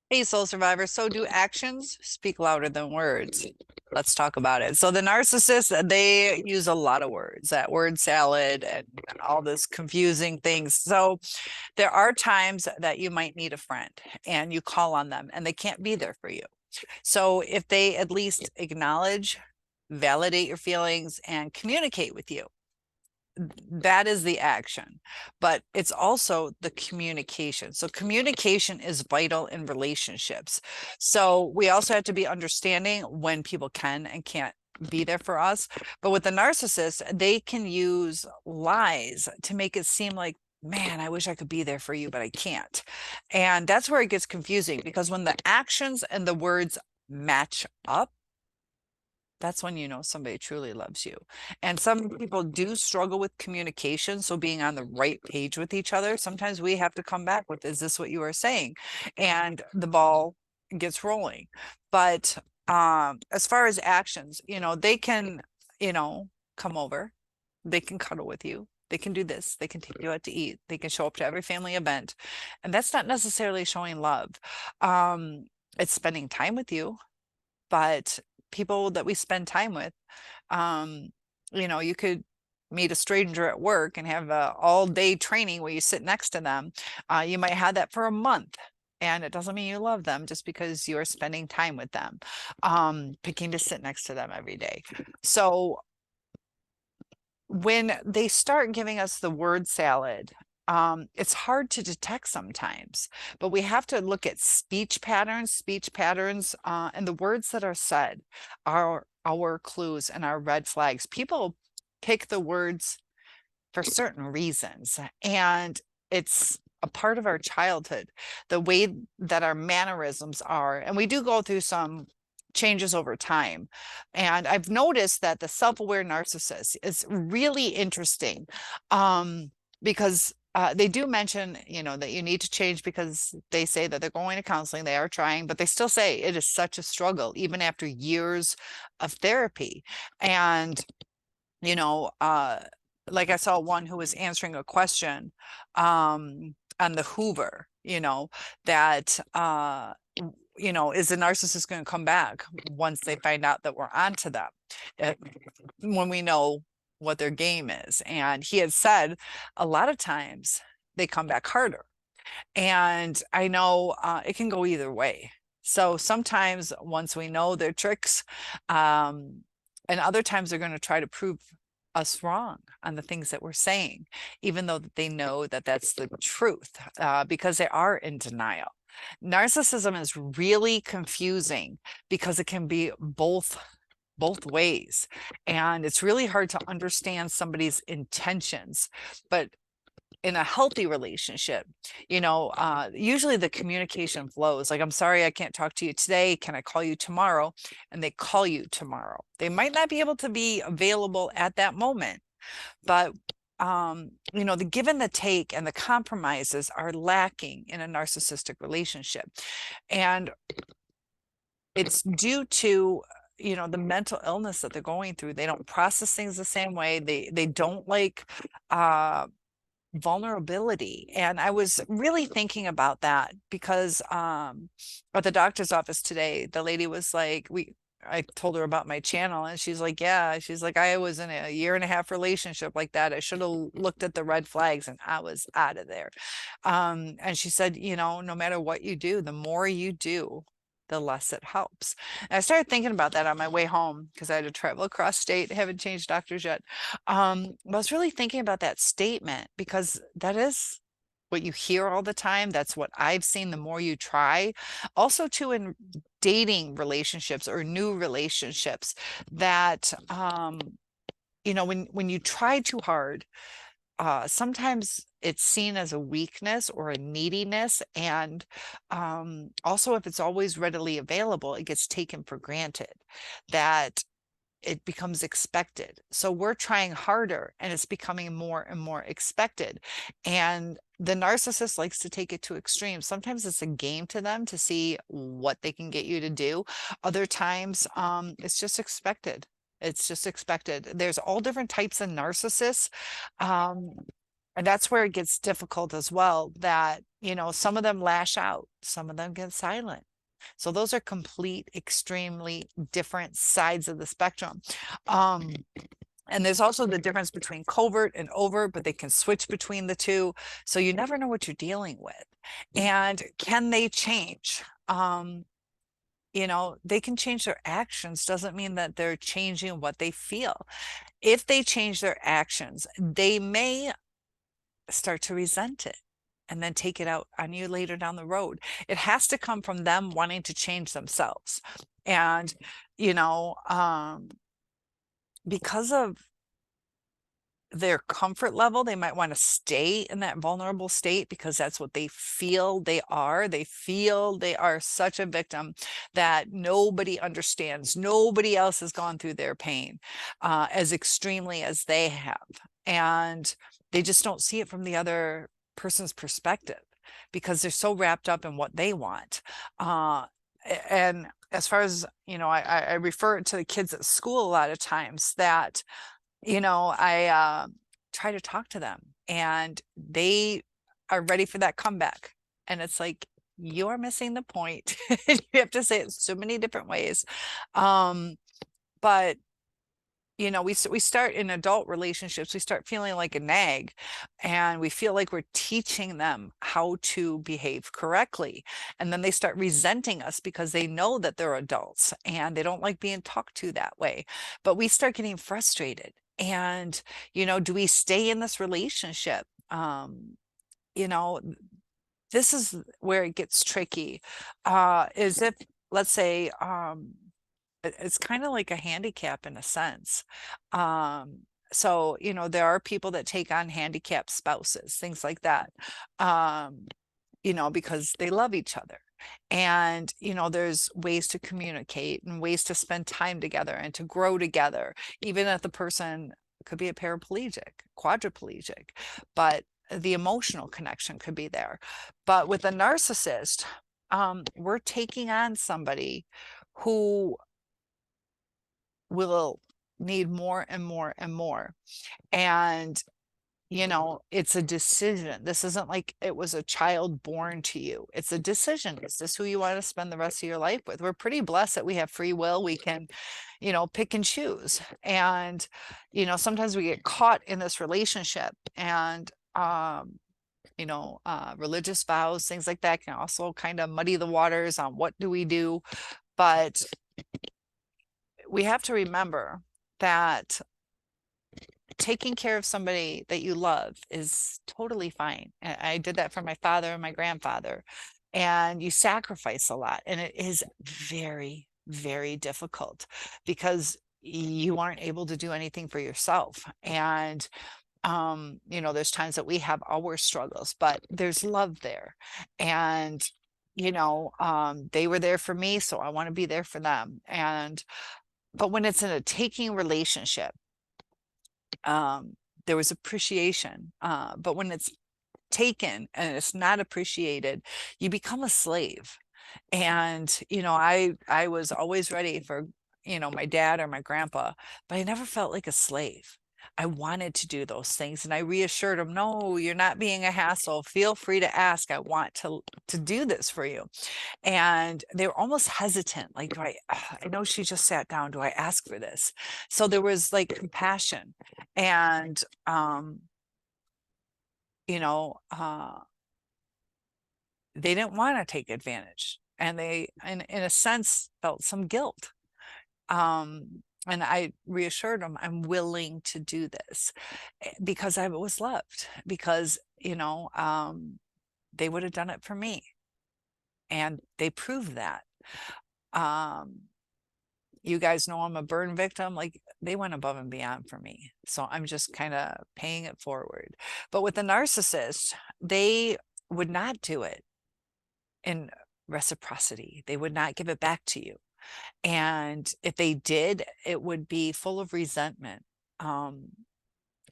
Hey, soul survivor. So, do actions speak louder than words? Let's talk about it. So, the narcissists, they use a lot of words, that word salad and all this confusing things. So, there are times that you might need a friend and you call on them and they can't be there for you. So, if they at least acknowledge, validate your feelings, and communicate with you, that is the action, but it's also the communication. So communication is vital in relationships. So we also have to be understanding when people can and can't be there for us. But with the narcissist, they can use lies to make it seem like, man, I wish I could be there for you, but I can't. And that's where it gets confusing, because when the actions and the words match up, that's when you know somebody truly loves you. And some people do struggle with communication. So being on the right page with each other, sometimes we have to come back with, is this what you are saying? And the ball gets rolling. But as far as actions, they can, come over, they can cuddle with you. They can do this. They can take you out to eat. They can show up to every family event. And that's not necessarily showing love. Um, it's spending time with you, but people that we spend time with, um, you could meet a stranger at work and have a all day training where you sit next to them. You might have that for a month. And it doesn't mean you love them just because you are spending time with them, picking to sit next to them every day. So when they start giving us the word salad, it's hard to detect sometimes, but we have to look at speech patterns, and the words that are said are our clues and our red flags. People pick the words for certain reasons, and it's a part of our childhood, the way that our mannerisms are. And we do go through some changes over time. And I've noticed that the self-aware narcissist is really interesting, because they do mention, that you need to change, because they say that they're going to counseling, they are trying, but they still say it is such a struggle, even after years of therapy. And you know, uh, like I saw one who was answering a question on the Hoover, that is the narcissist going to come back once they find out that we're onto them, uh, when we know what their game is. And he had said a lot of times they come back harder. And I know it can go either way. So sometimes once we know their tricks, um, and other times they're going to try to prove us wrong on the things that we're saying, even though they know that that's the truth, because they are in denial. Narcissism is really confusing because it can be both ways, and it's really hard to understand somebody's intentions. But in a healthy relationship, usually the communication flows like, I'm sorry, I can't talk to you today. Can I call you tomorrow? And they call you tomorrow. They might not be able to be available at that moment, but the give and the take and the compromises are lacking in a narcissistic relationship. And it's due to the mental illness that they're going through. They don't process things the same way. They don't like vulnerability. And I was really thinking about that because at the doctor's office today, the lady was like, I told her about my channel, and she's like, yeah, she's like, I was in a year and a half relationship like that. I should have looked at the red flags and I was out of there. And she said, no matter what you do, the more you do, the less it helps. And I started thinking about that on my way home because I had to travel across state. I haven't changed doctors yet. But I was really thinking about that statement because that is what you hear all the time. That's what I've seen. The more you try, also too, in dating relationships or new relationships, that when you try too hard, sometimes it's seen as a weakness or a neediness. And also, if it's always readily available, it gets taken for granted, that it becomes expected. So we're trying harder and it's becoming more and more expected. And the narcissist likes to take it to extremes. Sometimes it's a game to them to see what they can get you to do. Other times, it's just expected. It's just expected. There's all different types of narcissists. Um, And that's where it gets difficult as well, that, some of them lash out, some of them get silent. So those are complete, extremely different sides of the spectrum. And there's also the difference between covert and overt, but they can switch between the two. So you never know what you're dealing with. And can they change? They can change their actions, doesn't mean that they're changing what they feel. If they change their actions, they may start to resent it and then take it out on you later down the road. It has to come from them wanting to change themselves. And, because of their comfort level, they might want to stay in that vulnerable state because that's what they feel they are. They feel they are such a victim that nobody understands. Nobody else has gone through their pain as extremely as they have. And they just don't see it from the other person's perspective because they're so wrapped up in what they want. And as far as, I refer to the kids at school a lot of times that, I try to talk to them and they are ready for that comeback. And it's like, you're missing the point. You have to say it so many different ways. But we start in adult relationships, we start feeling like a nag and we feel like we're teaching them how to behave correctly. And then they start resenting us because they know that they're adults and they don't like being talked to that way. But we start getting frustrated. And, do we stay in this relationship? You know, this is where it gets tricky. Is if, let's say, it's kind of like a handicap in a sense. So, there are people that take on handicapped spouses, things like that, because they love each other. And, there's ways to communicate and ways to spend time together and to grow together, even if the person could be a paraplegic, quadriplegic, but the emotional connection could be there. But with a narcissist, we're taking on somebody who will need more and more and more. And, it's a decision. This isn't like it was a child born to you. It's a decision. Is this who you want to spend the rest of your life with? We're pretty blessed that we have free will. We can, pick and choose. And, sometimes we get caught in this relationship and, religious vows, things like that can also kind of muddy the waters on what do we do. But we have to remember that taking care of somebody that you love is totally fine. And I did that for my father and my grandfather. And you sacrifice a lot. And it is very, very difficult because you aren't able to do anything for yourself. And there's times that we have our struggles, but there's love there. And they were there for me, so I want to be there for them. But when it's in a taking relationship, there was appreciation. But when it's taken and it's not appreciated, you become a slave. And, I was always ready for, my dad or my grandpa, but I never felt like a slave. I wanted to do those things and I reassured him, no, you're not being a hassle. Feel free to ask. I want to do this for you. And they were almost hesitant. Like, I know she just sat down. Do I ask for this? So there was like compassion and, they didn't want to take advantage and they, in a sense, felt some guilt. And I reassured them, I'm willing to do this because I was loved, because, they would have done it for me. And they proved that. You guys know I'm a burn victim. Like, they went above and beyond for me. So I'm just kind of paying it forward. But with the narcissist, they would not do it in reciprocity. They would not give it back to you. And if they did, it would be full of resentment, and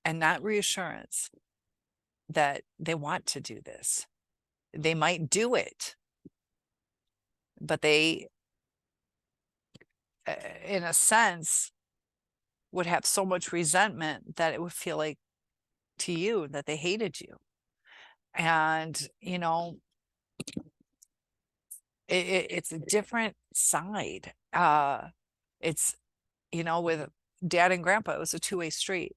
not reassurance that they want to do this. They might do it, but they, in a sense, would have so much resentment that it would feel like to you that they hated you. And, you know, it's a different side. It's, you know, with dad and grandpa, it was a two-way street.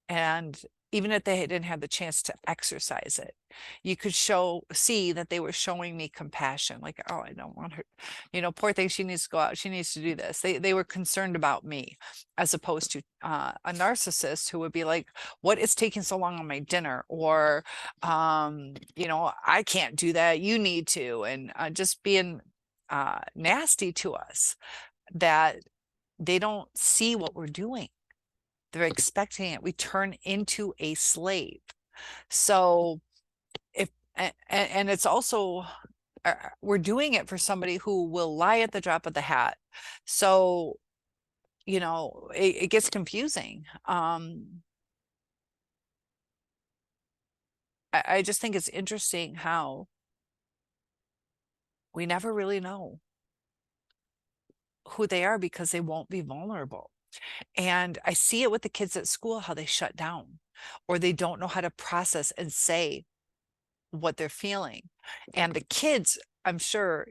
And even if they didn't have the chance to exercise it, you could see that they were showing me compassion. Like, oh, I don't want her, you know, poor thing, she needs to go out, she needs to do this. They were concerned about me, as opposed to a narcissist who would be like, what is taking so long on my dinner? Or you know, I can't do that, you need to. And just being nasty to us, that they don't see what we're doing. They're expecting it. We turn into a slave. So if, and it's also, we're doing it for somebody who will lie at the drop of the hat. So, you know, it gets confusing. I just think it's interesting how we never really know who they are, because they won't be vulnerable. And I see it with the kids at school, how they shut down, or they don't know how to process and say what they're feeling. And the kids, I'm sure,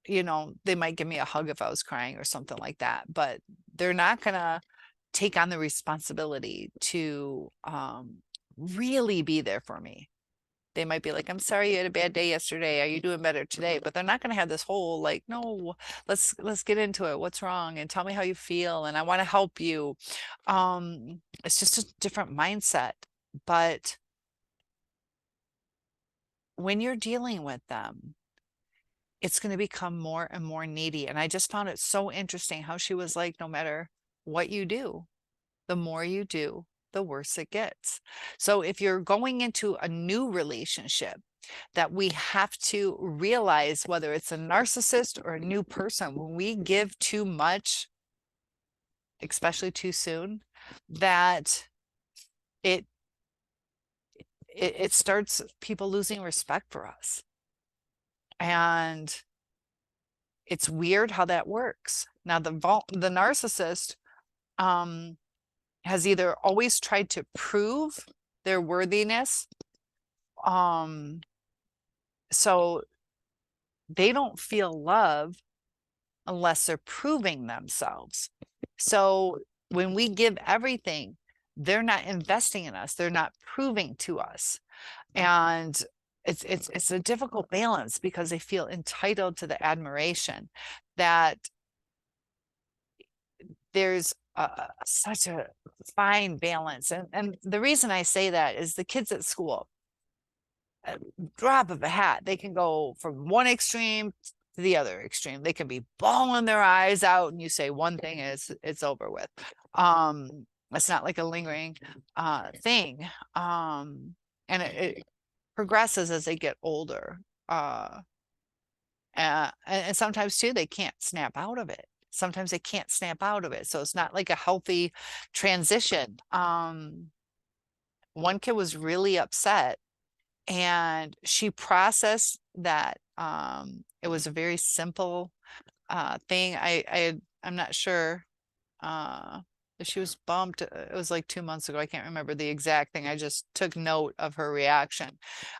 you know, they might give me a hug if I was crying or something like that, but they're not gonna take on the responsibility to really be there for me. They might be like, I'm sorry you had a bad day yesterday. Are you doing better today? But they're not going to have this whole like, no, let's get into it. What's wrong? And tell me how you feel. And I want to help you. It's just a different mindset. But when you're dealing with them, it's going to become more and more needy. And I just found it so interesting how she was like, no matter what you do, the more you do, the worse it gets. So if you're going into a new relationship, that we have to realize, whether it's a narcissist or a new person, when we give too much, especially too soon, that it starts people losing respect for us. And it's weird how that works. Now the narcissist has either always tried to prove their worthiness, so they don't feel love unless they're proving themselves. So when we give everything, they're not investing in us, they're not proving to us. And it's a difficult balance, because they feel entitled to the admiration. That there's such a fine balance. And the reason I say that is the kids at school, a drop of a hat, they can go from one extreme to the other extreme. They can be bawling their eyes out, and you say one thing, and it's over with. It's not like a lingering thing. And it progresses as they get older. And sometimes too, they can't snap out of it. Sometimes they can't snap out of it. So it's not like a healthy transition. One kid was really upset, and she processed that it was a very simple thing. I'm not sure if she was bumped. It was like 2 months ago. I can't remember the exact thing. I just took note of her reaction.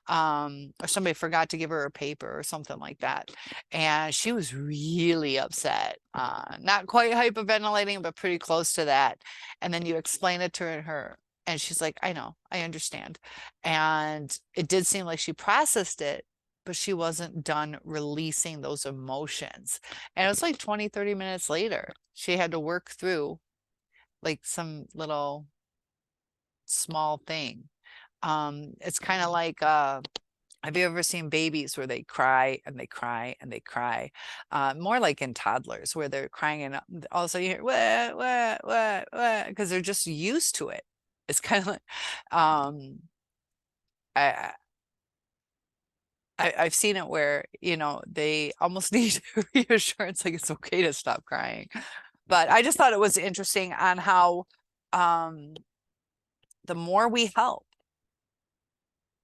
Or somebody forgot to give her a paper or something like that. And she was really upset. Not quite hyperventilating, but pretty close to that. And then you explain it to her, and she's like, I know, I understand. And it did seem like she processed it, but she wasn't done releasing those emotions. And it was like 20, 30 minutes later, she had to work through like some little small thing. It's kind of like, have you ever seen babies where they cry and they cry and they cry? More like in toddlers, where they're crying and all of a sudden you hear, what, because they're just used to it. It's kind of like, I, I've seen it where, you know, they almost need reassurance, like it's okay to stop crying. But I just thought it was interesting on how the more we help,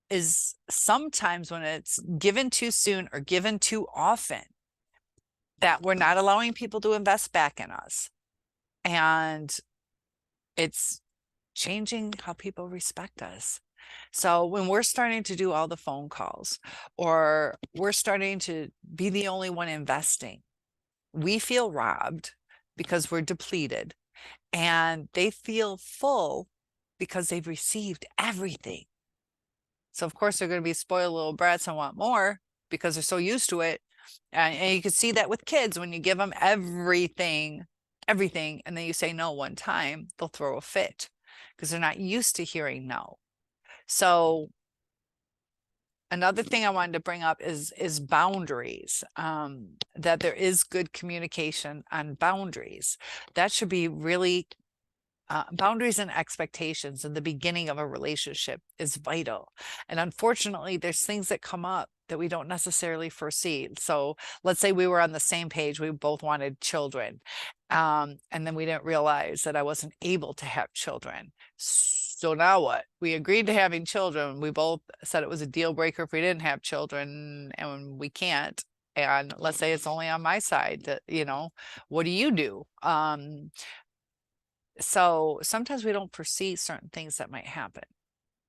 is sometimes when it's given too soon or given too often, that we're not allowing people to invest back in us. And it's changing how people respect us. So when we're starting to do all the phone calls, or we're starting to be the only one investing, we feel robbed because we're depleted, and they feel full because they've received everything. So of course they're going to be spoiled little brats and want more because they're so used to it. And you can see that with kids, when you give them everything, and then you say no one time, they'll throw a fit because they're not used to hearing no. So another thing I wanted to bring up is boundaries, that there is good communication on boundaries. That should be really boundaries and expectations in the beginning of a relationship is vital. And unfortunately, there's things that come up that we don't necessarily foresee. So let's say we were on the same page, we both wanted children. And then we didn't realize that I wasn't able to have children. So now what? We agreed to having children. We both said it was a deal breaker if we didn't have children, and we can't. And let's say it's only on my side that, what do you do? So sometimes we don't foresee certain things that might happen.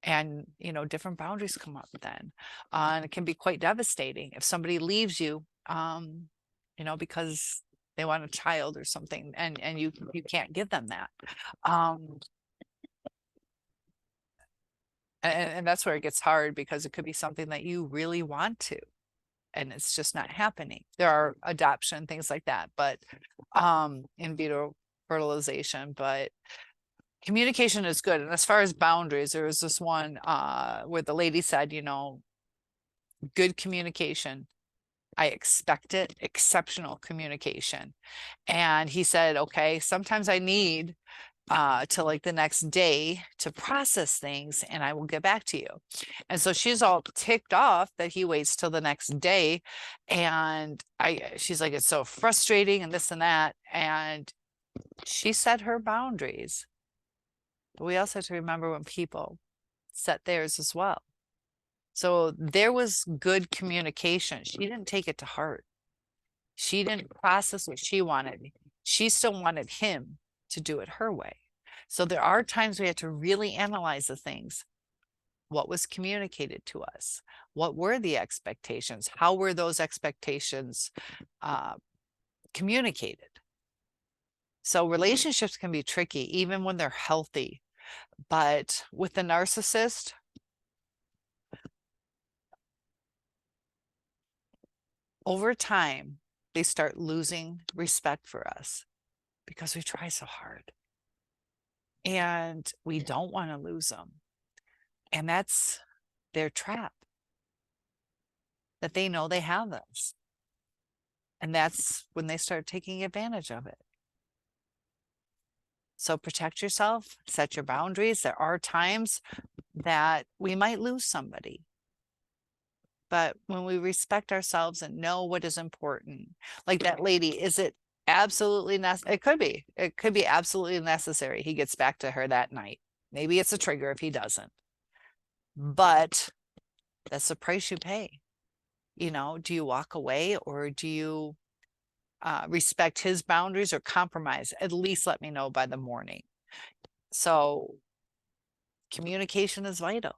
And, different boundaries come up then. And it can be quite devastating if somebody leaves you, because they want a child or something, and you can't give them that. And that's where it gets hard, because it could be something that you really want to, and it's just not happening. There are adoption, things like that, but in vitro fertilization, but communication is good. And as far as boundaries, there was this one where the lady said, good communication. I expect it, exceptional communication. And he said, okay, sometimes I need to like the next day to process things, and I will get back to you. And so she's all ticked off that he waits till the next day. And she's like, it's so frustrating and this and that. And she set her boundaries. But we also have to remember when people set theirs as well. So there was good communication. She didn't take it to heart. She didn't process what she wanted. She still wanted him to do it her way. So there are times we have to really analyze the things. What was communicated to us? What were the expectations? How were those expectations communicated? So relationships can be tricky, even when they're healthy. But with the narcissist, over time, they start losing respect for us because we try so hard. And we don't want to lose them. And that's their trap, that they know they have us. And that's when they start taking advantage of it. So protect yourself, set your boundaries. There are times that we might lose somebody. But when we respect ourselves and know what is important, like that lady, is it absolutely necessary? It could be absolutely necessary he gets back to her that night. Maybe it's a trigger if he doesn't. But that's the price you pay. Do you walk away, or do you respect his boundaries, or compromise? At least let me know by the morning. So communication is vital.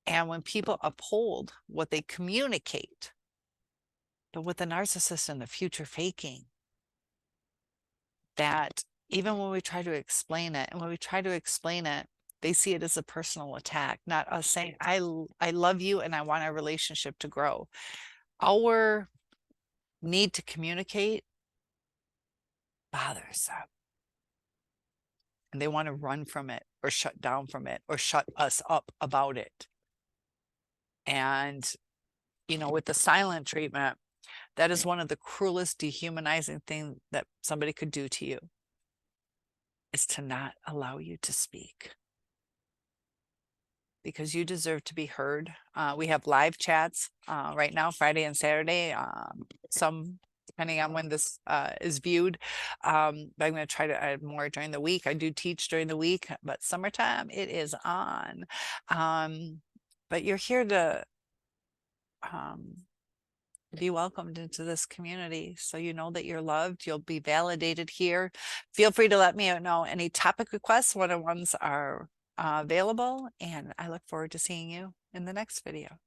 And when people uphold what they communicate, but with the narcissist and the future faking, that even when we try to explain it, they see it as a personal attack, not us saying, I love you and I want our relationship to grow. Our need to communicate bothers them. And they want to run from it, or shut down from it, or shut us up about it. And, with the silent treatment, that is one of the cruelest, dehumanizing things that somebody could do to you, is to not allow you to speak. Because you deserve to be heard. We have live chats right now, Friday and Saturday, some depending on when this is viewed. But I'm going to try to add more during the week. I do teach during the week, but summertime, it is on. But you're here to to be welcomed into this community. So you know that you're loved, you'll be validated here. Feel free to let me know any topic requests. One-on-ones are available, and I look forward to seeing you in the next video.